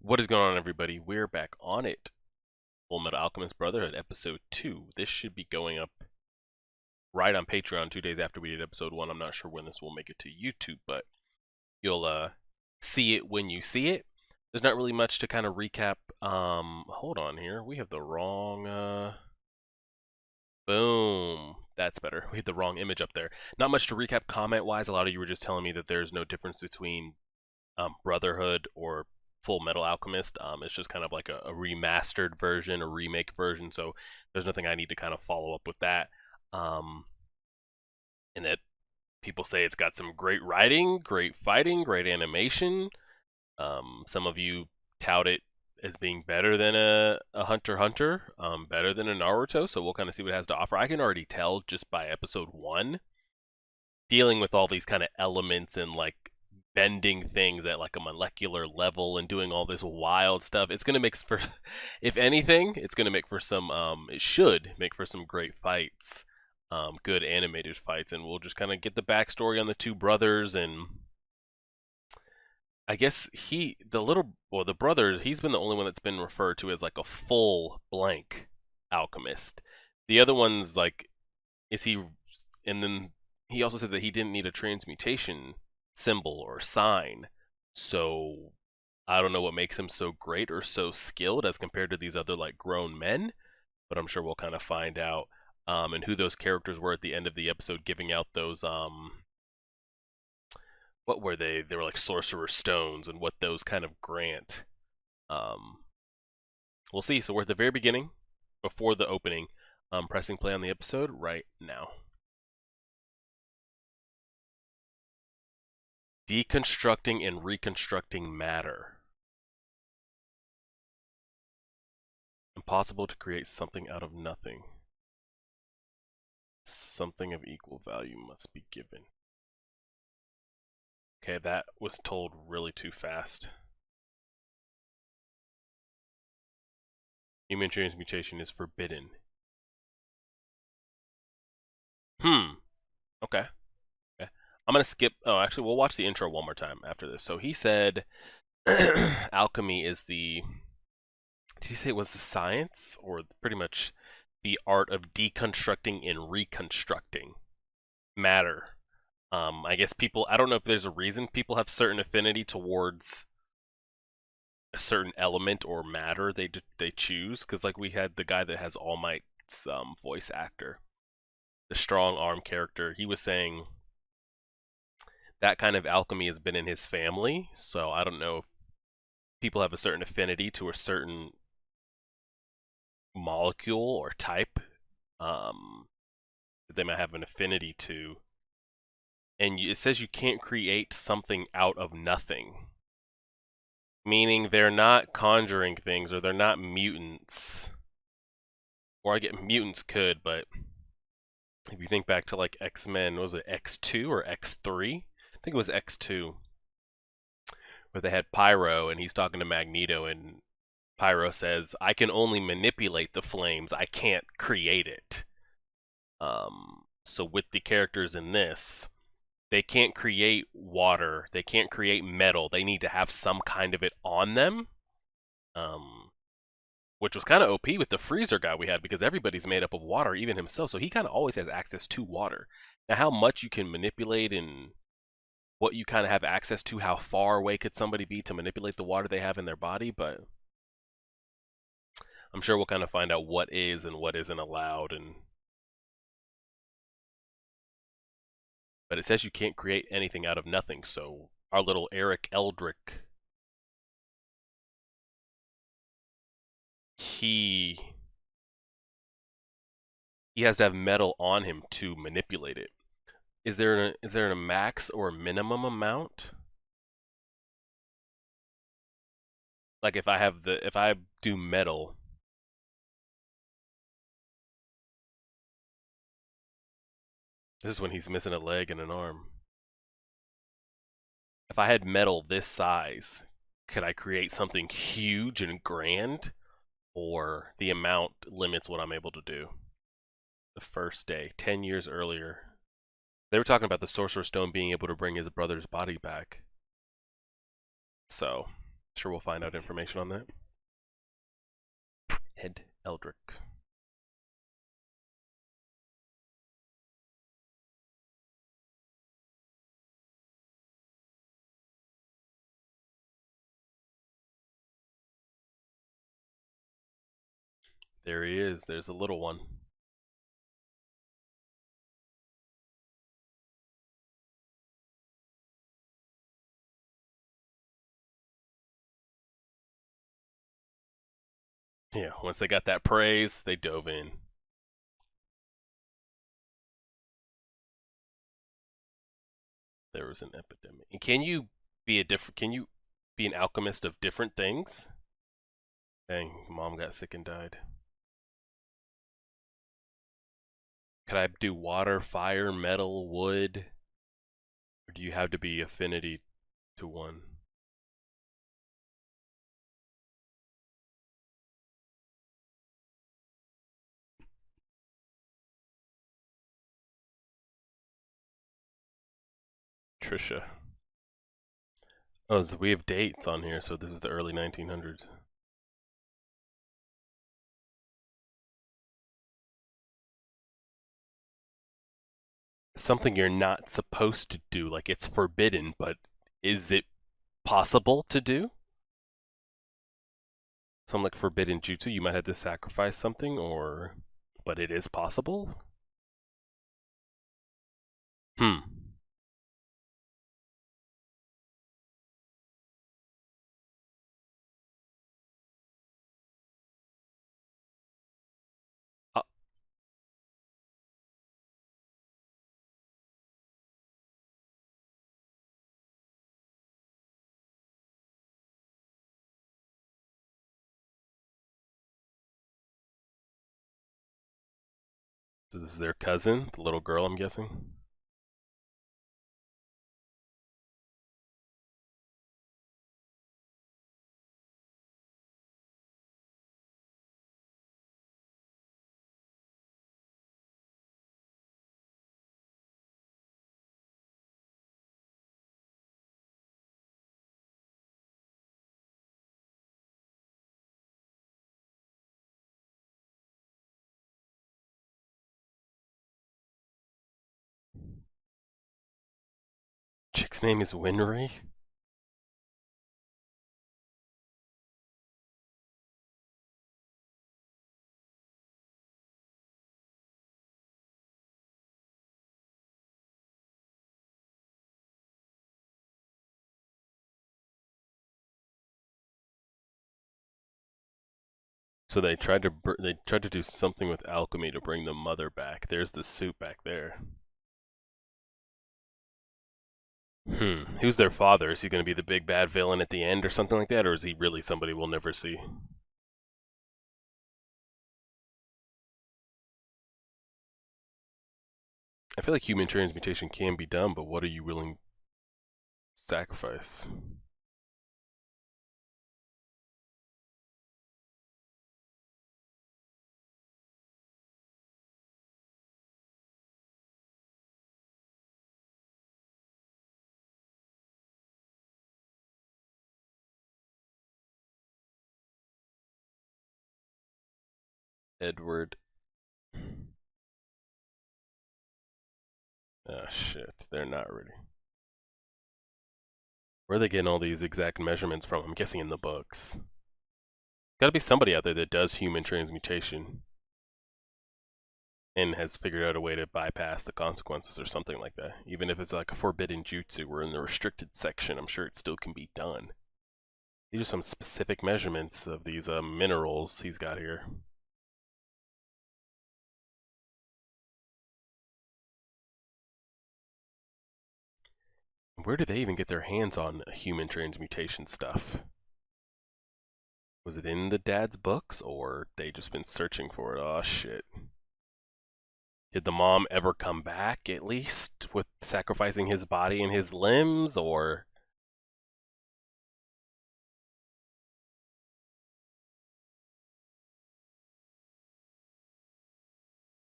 What is going on, everybody? We're back on it. Fullmetal Alchemist Brotherhood, episode 2. This should be going up right on Patreon 2 days after we did episode 1. I'm not sure when this will make it to YouTube, but you'll see it when you see it. There's not really much to kind of recap. Hold on here. We have the wrong, boom. That's better. We had the wrong image up there. Not much to recap comment-wise. A lot of you were just telling me that there's no difference between Brotherhood or Fullmetal Alchemist. It's just kind of like a remastered version, a remake version, so there's nothing I need to kind of follow up with that. And that people say it's got some great writing, great fighting, great animation. Some of you tout it as being better than a Hunter x Hunter, better than a Naruto, so we'll kind of see what it has to offer. I can already tell just by episode 1, dealing with all these kind of elements and like bending things at like a molecular level and doing all this wild stuff. It's going to make for, if anything, it's going to make for some, it should make for some great fights, good animated fights, and we'll just kind of get the backstory on the two brothers. And I guess the brother, he's been the only one that's been referred to as like a full blank alchemist. The other one's like, is he, and then he also said that he didn't need a transmutation symbol or sign. So I don't know what makes him so great or so skilled as compared to these other like grown men, but I'm sure we'll kind of find out. And who those characters were at the end of the episode, giving out those what were they? They were like sorcerer stones, and what those kind of grant. Um, we'll see. So we're at the very beginning, before the opening. Pressing play on the episode right now. Deconstructing and reconstructing matter. Impossible to create something out of nothing. Something of equal value must be given. Okay, that was told really too fast. Human transmutation is forbidden. Okay. Okay. I'm gonna skip. Oh, actually, we'll watch the intro one more time after this. So he said, alchemy is the. Did he say it was the science, or pretty much the art of deconstructing and reconstructing matter? I guess people. I don't know if there's a reason people have certain affinity towards a certain element or matter they choose. Because like we had the guy that has All Might's voice actor, the strong arm character. He was saying that kind of alchemy has been in his family. So I don't know if people have a certain affinity to a certain molecule or type that they might have an affinity to. And it says you can't create something out of nothing. Meaning they're not conjuring things, or they're not mutants. Or I get mutants could, but if you think back to like X-Men, was it X2 or X3? I think it was X2. Where they had Pyro and he's talking to Magneto, and Pyro says, I can only manipulate the flames, I can't create it. So with the characters in this, they can't create water, they can't create metal, they need to have some kind of it on them. Which was kind of OP with the freezer guy we had, because everybody's made up of water, even himself, so he kind of always has access to water. Now, how much you can manipulate and what you kind of have access to, how far away could somebody be to manipulate the water they have in their body, but I'm sure we'll kind of find out what is and what isn't allowed. And but it says you can't create anything out of nothing, so our little Eric Eldrick, he has to have metal on him to manipulate it. Is there a max or a minimum amount? Like if I do metal, this is when he's missing a leg and an arm. If I had metal this size, could I create something huge and grand? Or the amount limits what I'm able to do? The first day, 10 years earlier. They were talking about the Sorcerer's Stone being able to bring his brother's body back. So, Sure, we'll find out information on that. Ed Eldrick. There he is. There's a little one. Yeah, once they got that praise, they dove in. There was an epidemic. And can you be an alchemist of different things? Dang, mom got sick and died. Could I do water, fire, metal, wood? Or do you have to be affinity to one? Trisha. Oh, so we have dates on here, so this is the early 1900s. Something you're not supposed to do, like it's forbidden, but is it possible to do? Some like forbidden jutsu, you might have to sacrifice something, or but it is possible? Hmm. Uh, so this is their cousin, the little girl, I'm guessing. Chick's name is Winry? So they tried to do something with alchemy to bring the mother back. There's the suit back there. Who's their father? Is he going to be the big bad villain at the end or something like that, or is he really somebody we'll never see? I feel like human transmutation can be done, but what are you willing to sacrifice? Edward. Ah, shit. They're not ready. Where are they getting all these exact measurements from? I'm guessing in the books. Gotta be somebody out there that does human transmutation and has figured out a way to bypass the consequences or something like that. Even if it's like a forbidden jutsu, we're in the restricted section, I'm sure it still can be done. These are some specific measurements of these minerals he's got here. Where do they even get their hands on human transmutation stuff? Was it in the dad's books, or they just been searching for it? Oh shit. Did the mom ever come back, at least, with sacrificing his body and his limbs, or...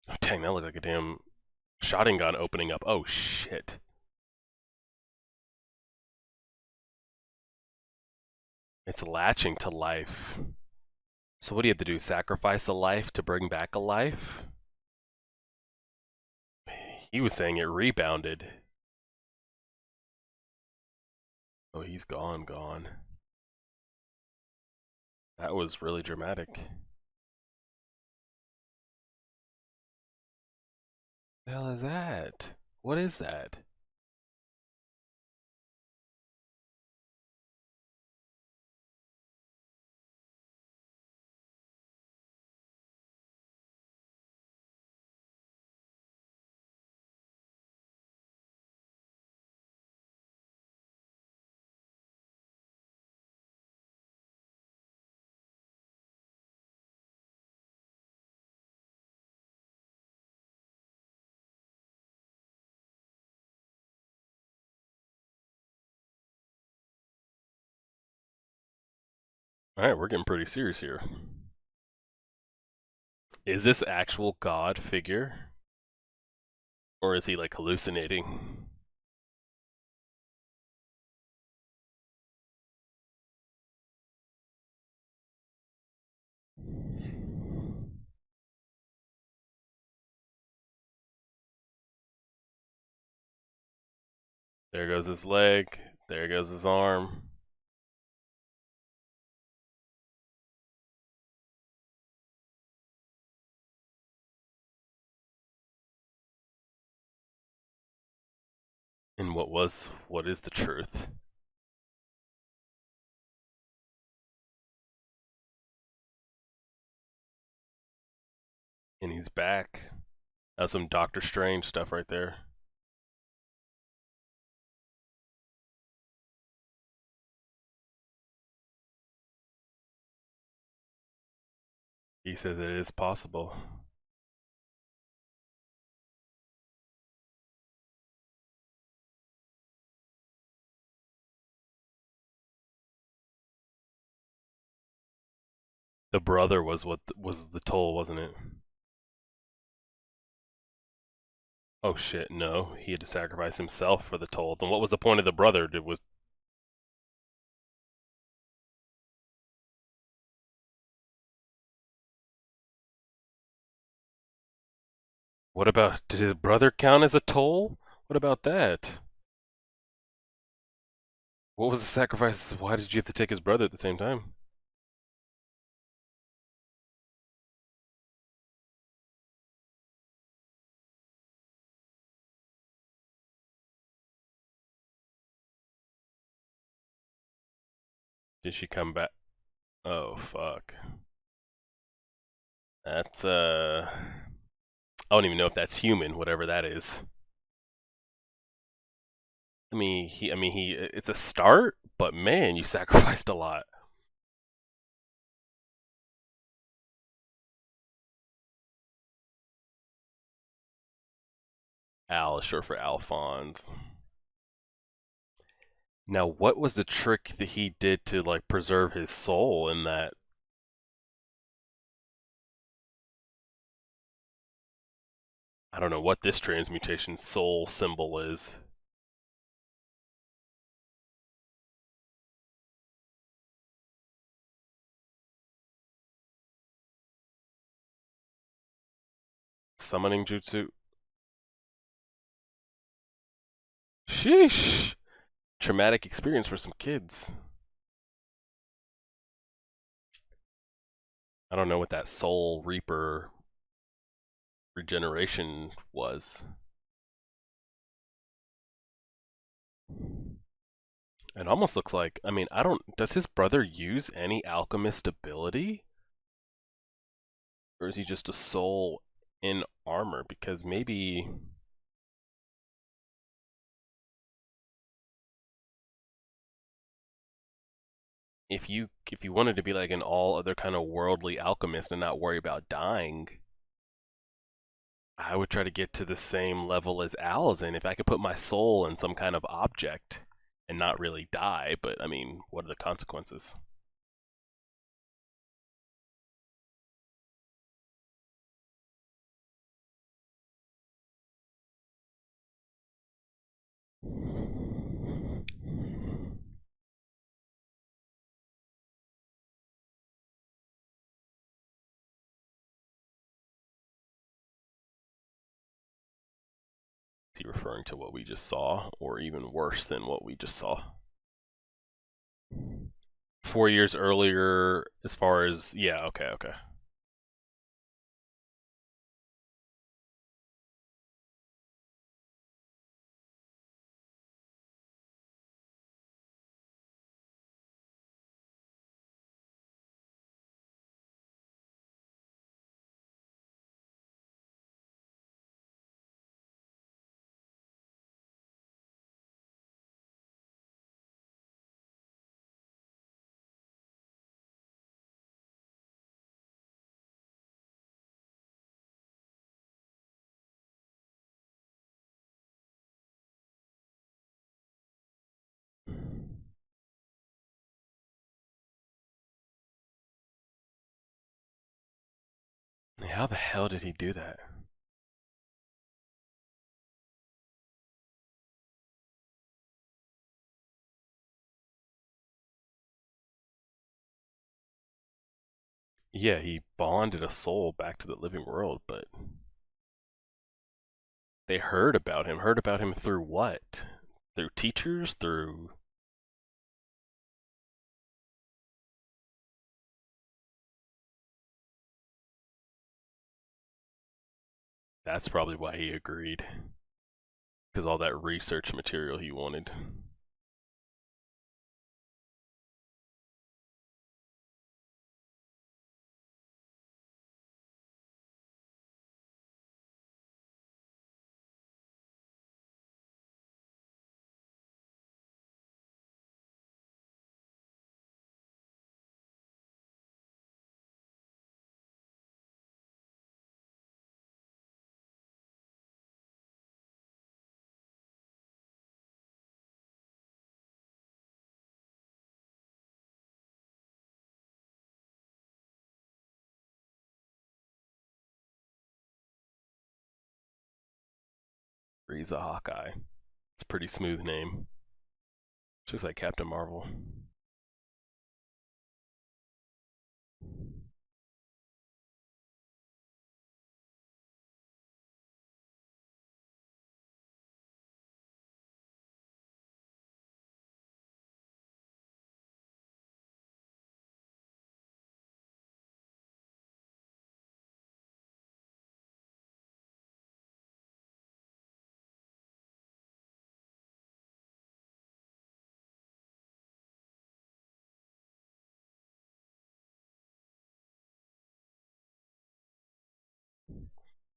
Oh, dang, that looked like a damn shotting gun opening up. Oh shit. It's latching to life. So what do you have to do? Sacrifice a life to bring back a life? He was saying it rebounded. Oh, he's gone. That was really dramatic. The hell is that? What is that? Alright, we're getting pretty serious here. Is this actual God figure? Or is he like hallucinating? There goes his leg. There goes his arm. And what is the truth? And he's back. That's some Doctor Strange stuff right there. He says it is possible. The brother was what was the toll, wasn't it? Oh shit, no. He had to sacrifice himself for the toll. Then what was the point of the brother? What about, did his brother count as a toll? What about that? What was the sacrifice? Why did you have to take his brother at the same time? Did she come back? Oh fuck. That's I don't even know if that's human, whatever that is. It's a start, but man, you sacrificed a lot. Al is short for Alphonse. Now, what was the trick that he did to like preserve his soul in that? I don't know what this transmutation soul symbol is. Summoning jutsu. Sheesh. Traumatic experience for some kids. I don't know what that soul reaper regeneration was. It almost looks like, I don't, does his brother use any alchemist ability? Or is he just a soul in armor? Because maybe if you wanted to be like an all other kind of worldly alchemist and not worry about dying, I would try to get to the same level as Al's in. If I could put my soul in some kind of object and not really die, but what are the consequences? he referring to what we just saw, or even worse than what we just saw? 4 years earlier, as far as, yeah, okay. How the hell did he do that? Yeah, he bonded a soul back to the living world, but they heard about him. Heard about him through what? Through teachers? Through. That's probably why he agreed. Because all that research material he wanted. He's a Hawkeye. It's a pretty smooth name. Looks like Captain Marvel.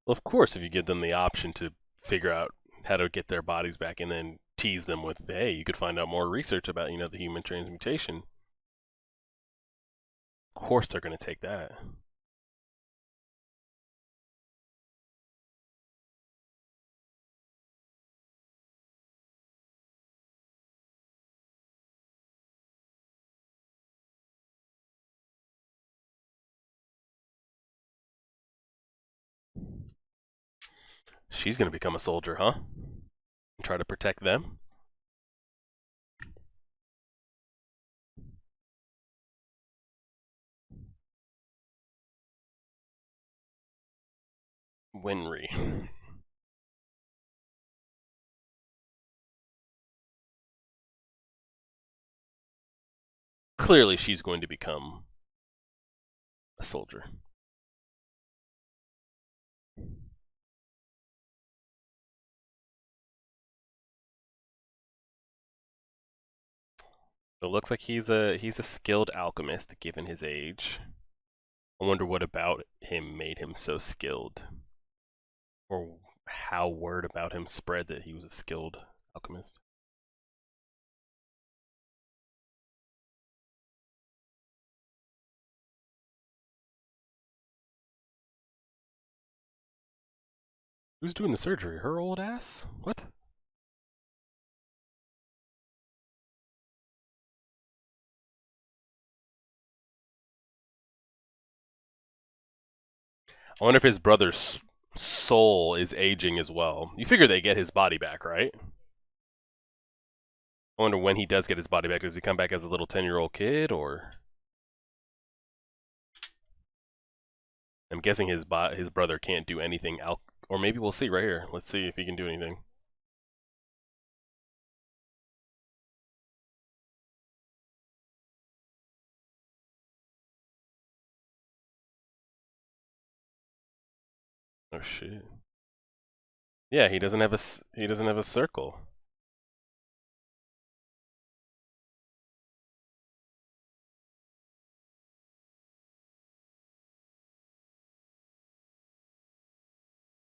Well, of course, if you give them the option to figure out how to get their bodies back and then tease them with, hey, you could find out more research about, the human transmutation. Of course they're going to take that. She's going to become a soldier, huh? And try to protect them? Winry. Clearly, she's going to become a soldier. It looks like he's a skilled alchemist given his age. I wonder what about him made him so skilled, or how word about him spread that he was a skilled alchemist. Who's doing the surgery? Her old ass? What? I wonder if his brother's soul is aging as well. You figure they get his body back, right? I wonder when he does get his body back. Does he come back as a little 10-year-old kid, or I'm guessing his brother can't do anything. Or maybe we'll see right here. Let's see if he can do anything. shit. Yeah, he doesn't have a circle.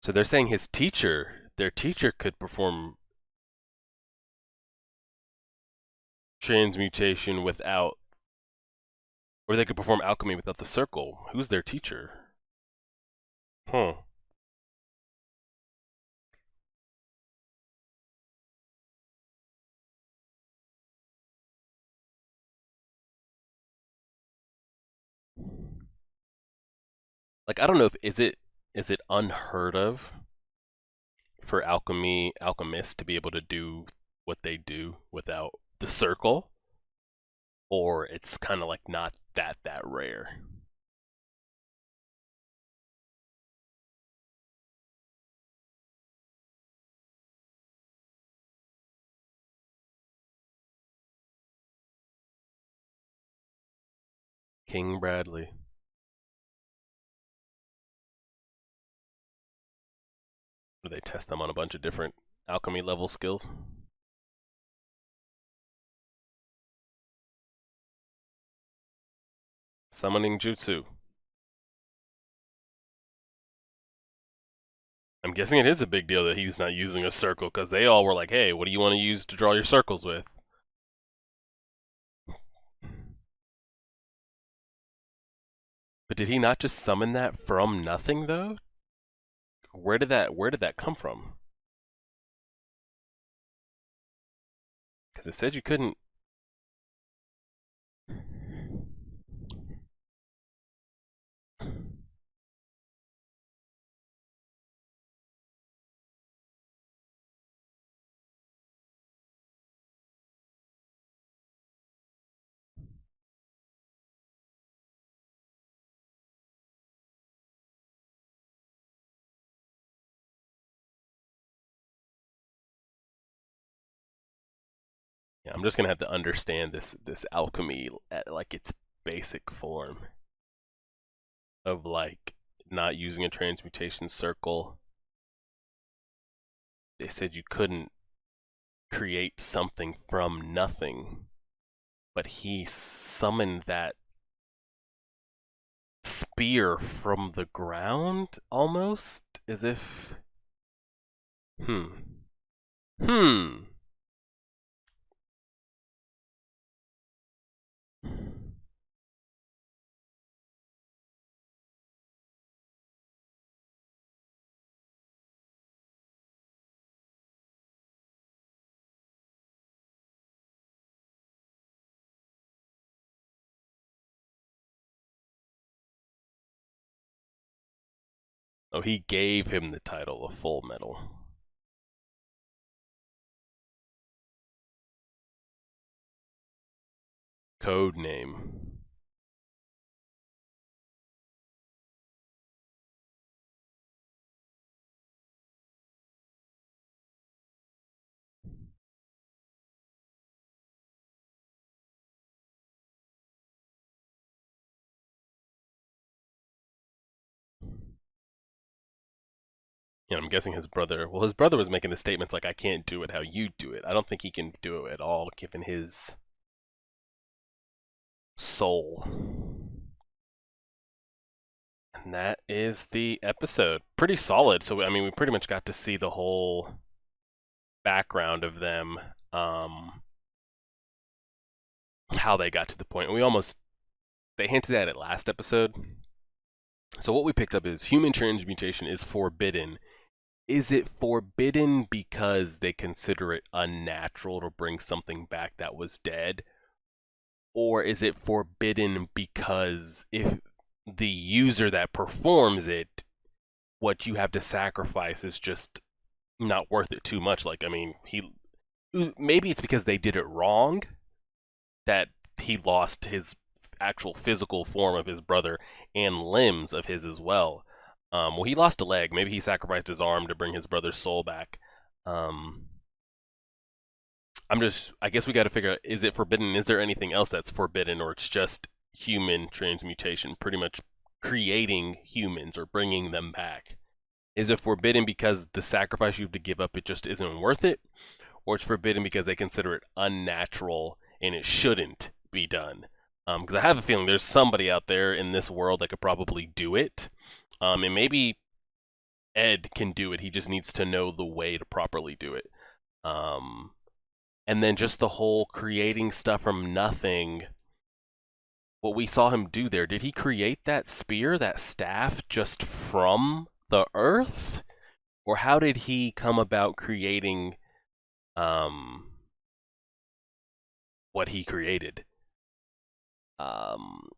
So they're saying their teacher could perform transmutation without, or they could perform alchemy without the circle. Who's their teacher? Huh. Like, I don't know if is it unheard of for alchemists to be able to do what they do without the circle, or it's kind of like not that rare. King Bradley. Do they test them on a bunch of different alchemy level skills? Summoning jutsu. I'm guessing it is a big deal that he's not using a circle, because they all were like, hey, what do you want to use to draw your circles with? But did he not just summon that from nothing, though? Where did that come from? Because it said you couldn't. Yeah, I'm just gonna have to understand this alchemy at like its basic form of like not using a transmutation circle. They said you couldn't create something from nothing, but he summoned that spear from the ground almost as if. Hmm. Hmm. Oh, he gave him the title of Full Metal. Code name. Yeah, I'm guessing his brother. Well, his brother was making the statements like, "I can't do it how you do it." I don't think he can do it at all, given his soul. And that is the episode. Pretty solid. So, I mean, we pretty much got to see the whole background of them, how they got to the point. They hinted at it last episode. So, what we picked up is human transmutation is forbidden. Is it forbidden because they consider it unnatural to bring something back that was dead? Or is it forbidden because if the user that performs it, what you have to sacrifice is just not worth it too much? Like, I mean, maybe it's because they did it wrong that he lost his actual physical form of his brother and limbs of his as well. Well, he lost a leg. Maybe he sacrificed his arm to bring his brother's soul back. Um, I guess we got to figure out, is it forbidden? Is there anything else that's forbidden, or it's just human transmutation, pretty much creating humans or bringing them back? Is it forbidden because the sacrifice you have to give up, it just isn't worth it? Or it's forbidden because they consider it unnatural and it shouldn't be done? Because I have a feeling there's somebody out there in this world that could probably do it. And maybe Ed can do it. He just needs to know the way to properly do it. And then just the whole creating stuff from nothing. What we saw him do there, did he create that spear, that staff, just from the earth? Or how did he come about creating what he created? And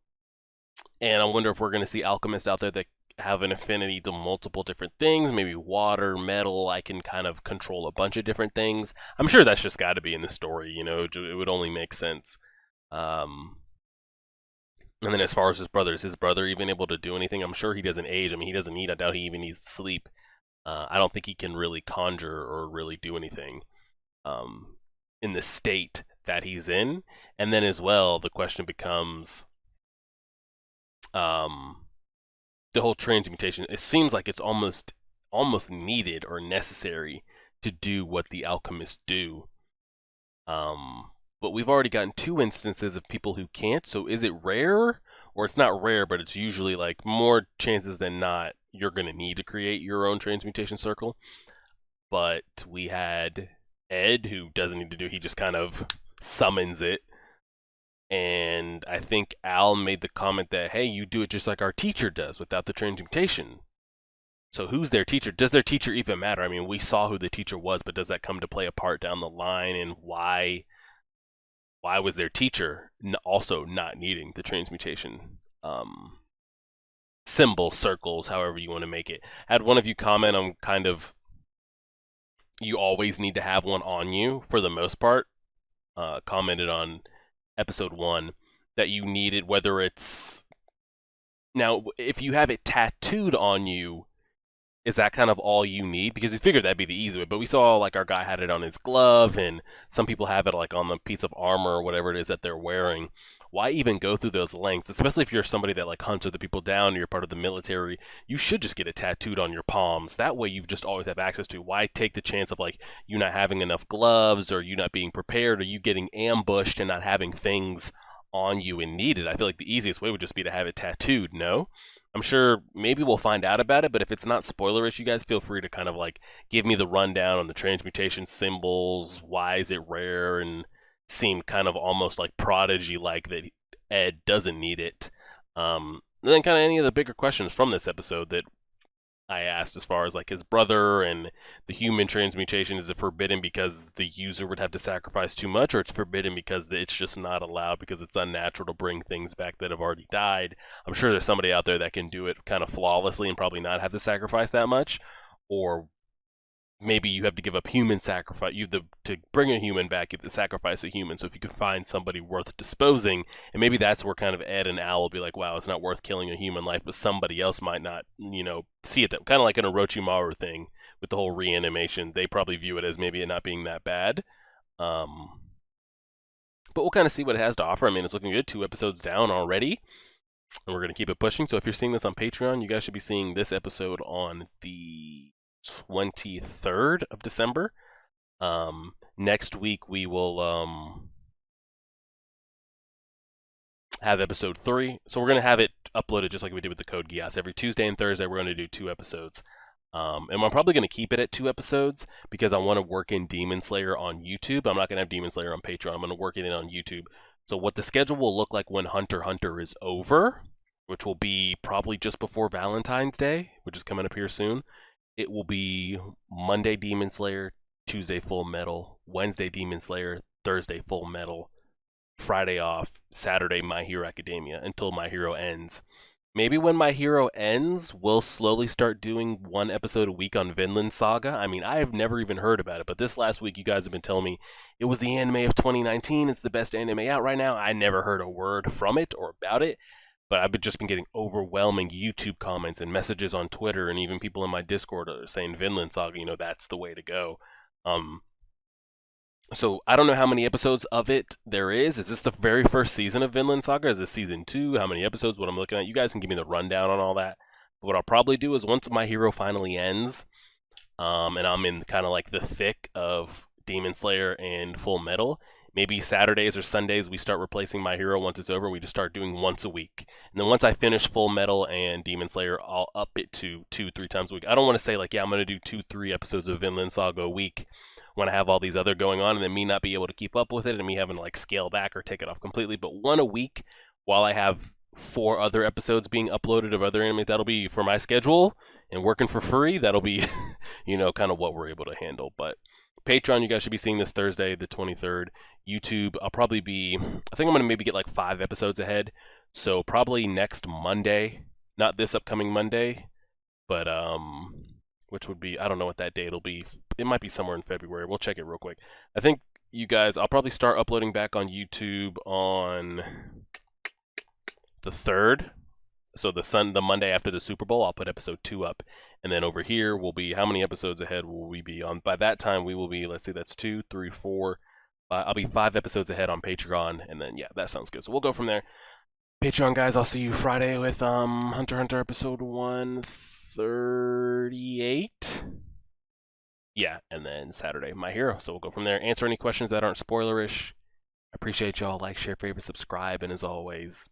I wonder if we're going to see alchemists out there that have an affinity to multiple different things, maybe water, metal. I can kind of control a bunch of different things. I'm sure that's just got to be in the story, you know, it would only make sense. And then as far as his brother, is his brother even able to do anything? I'm sure he doesn't age. I mean, he doesn't eat. I doubt he even needs to sleep. I don't think he can really conjure or really do anything in the state that he's in. And then as well, the question becomes the whole transmutation. It seems like it's almost needed or necessary to do what the alchemists do. But we've already gotten 2 instances of people who can't, so is it rare? Or it's not rare, but it's usually like more chances than not you're going to need to create your own transmutation circle. But we had Ed, who doesn't need to do, he just kind of summons it. And I think Al made the comment that, hey, you do it just like our teacher does without the transmutation. So who's their teacher? Does their teacher even matter? I mean, we saw who the teacher was, but does that come to play a part down the line? And why was their teacher also not needing the transmutation symbols, circles, however you want to make it? I had one of you comment on kind of, you always need to have one on you for the most part. Commented on episode 1 that you needed, whether it's, now if you have it tattooed on you, is that kind of all you need? Because you figured that'd be the easy way, but we saw like our guy had it on his glove, and some people have it like on the piece of armor or whatever it is that they're wearing. Why even go through those lengths? Especially if you're somebody that like hunts other people down, or you're part of the military, you should just get it tattooed on your palms. That way you just always have access to. Why take the chance of like you not having enough gloves, or you not being prepared, or you getting ambushed and not having things on you and needed? I feel like the easiest way would just be to have it tattooed, no? I'm sure maybe we'll find out about it, but if it's not spoilerish, you guys feel free to kind of like give me the rundown on the transmutation symbols. Why is it rare? And seem kind of almost like prodigy-like that Ed doesn't need it. And then kind of any of the bigger questions from this episode that I asked, as far as like his brother and the human transmutation. Is it forbidden because the user would have to sacrifice too much, or it's forbidden because it's just not allowed because it's unnatural to bring things back that have already died? I'm sure there's somebody out there that can do it kind of flawlessly and probably not have to sacrifice that much. Or maybe you have to give up human sacrifice. You have to bring a human back, you have to sacrifice a human. So if you could find somebody worth disposing, and maybe that's where kind of Ed and Al will be like, wow, it's not worth killing a human life, but somebody else might not, you know, see it that kind of like an Orochimaru thing with the whole reanimation. They probably view it as maybe it not being that bad. But we'll kind of see what it has to offer. I mean, it's looking good. 2 episodes down already, and we're going to keep it pushing. So if you're seeing this on Patreon, you guys should be seeing this episode on the 23rd of December. Next week we will have episode 3. So we're going to have it uploaded just like we did with the Code Geass. Every Tuesday and Thursday we're going to do 2 episodes. And I'm probably going to keep it at 2 episodes because I want to work in Demon Slayer on YouTube. I'm not going to have Demon Slayer on Patreon. I'm going to work it in on YouTube. So what the schedule will look like when Hunter x Hunter is over, which will be probably just before Valentine's Day, which is coming up here soon. It will be Monday Demon Slayer, Tuesday Fullmetal, Wednesday Demon Slayer, Thursday Fullmetal, Friday off, Saturday My Hero Academia until My Hero ends. Maybe when My Hero ends, we'll slowly start doing 1 episode a week on Vinland Saga. I mean, I have never even heard about it, but this last week you guys have been telling me it was the anime of 2019. It's the best anime out right now. I never heard a word from it or about it. But I've just been getting overwhelming YouTube comments and messages on Twitter, and even people in my Discord are saying Vinland Saga, you know, that's the way to go. So I don't know how many episodes of it there is. Is this the very first season of Vinland Saga? Is this season 2? How many episodes? What I'm looking at? You guys can give me the rundown on all that. But what I'll probably do is once My Hero finally ends, and I'm in kind of like the thick of Demon Slayer and Full Metal, maybe Saturdays or Sundays we start replacing My Hero once it's over. We just start doing once a week. And then once I finish Full Metal and Demon Slayer, I'll up it to 2-3 times a week. I don't want to say like, yeah, I'm going to do 2-3 episodes of Vinland Saga a week when I have all these other going on, and then me not be able to keep up with it and me having to like scale back or take it off completely. But one a week while I have 4 other episodes being uploaded of other anime, that'll be for my schedule and working for free. That'll be, kind of what we're able to handle. But Patreon, you guys should be seeing this Thursday, the 23rd. YouTube, I think I'm going to maybe get like 5 episodes ahead. So probably next Monday, not this upcoming Monday, but which would be, I don't know what that date will be. It might be somewhere in February. We'll check it real quick. I think you guys, I'll probably start uploading back on YouTube on the 3rd. So the Monday after the Super Bowl, I'll put episode 2 up. And then over here will be, how many episodes ahead will we be on? By that time, we will be, let's see, that's 2, 3, 4. I'll be 5 episodes ahead on Patreon. And then, yeah, that sounds good. So we'll go from there. Patreon, guys, I'll see you Friday with Hunter x Hunter episode 138. Yeah, and then Saturday, My Hero. So we'll go from there. Answer any questions that aren't spoilerish. I appreciate y'all. Like, share, favorite, subscribe, and as always,